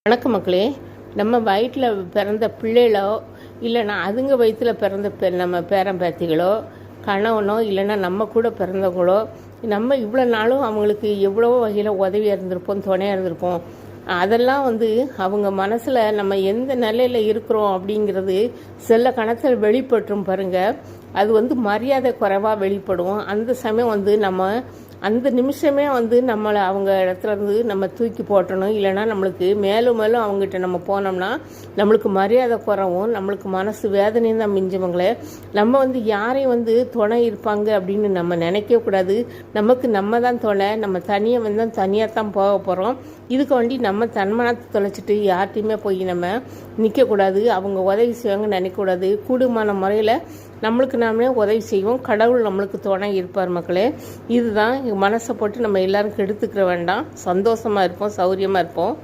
வணக்கம் மக்களே. நம்ம வயிற்றில் பிறந்த பிள்ளைகளோ இல்லைன்னா அதுங்க வயிற்றில் பிறந்த நம்ம பேரன் பேத்திகளோ கணவனோ இல்லைன்னா நம்ம கூட பிறந்தவங்களோ நம்ம இவ்வளோ நாளும் அவங்களுக்கு எவ்வளோ வகையில் உதவியாக இருந்திருப்போம், துணையாக இருந்திருப்போம். அதெல்லாம் அவங்க மனசில் நம்ம எந்த நிலையில் இருக்கிறோம் அப்படிங்கிறது சில கணத்தில் வெளிப்பற்றும் பாருங்கள். அது மரியாதை குறைவாக வெளிப்படும். அந்த சமயம் நம்ம அந்த நிமிஷமே நம்மளை அவங்க இடத்துலேருந்து நம்ம தூக்கி போட்டணும். இல்லைன்னா நம்மளுக்கு மேலும் மேலும் அவங்ககிட்ட நம்ம போனோம்னா நம்மளுக்கு மரியாதை குறவும், நம்மளுக்கு மனசு வேதனையும் தான் மிஞ்சுவங்களே. நம்ம யாரையும் துணை இருப்பாங்க அப்படின்னு நம்ம நினைக்கக்கூடாது. நமக்கு நம்ம தான் துணை. நம்ம தனியாக வந்தால் தனியாக தான் போக போகிறோம். இதுக்கு நம்ம தன்மானத்தை தொலைச்சிட்டு யார்கிட்டையுமே போய் நம்ம நிற்கக்கூடாது. அவங்க உதவி செய்வாங்கன்னு நினைக்கக்கூடாது. கூடுமான முறையில் நம்மளுக்கு நாமே உதவி செய்வோம். கடவுள் நம்மளுக்கு துணை இருப்பார் மக்களே. இதுதான் மனசை போட்டு நம்ம எல்லாரும் கெடுத்துக்கிற வேண்டாம். சந்தோஷமாக இருப்போம், சௌரியமாக இருப்போம்.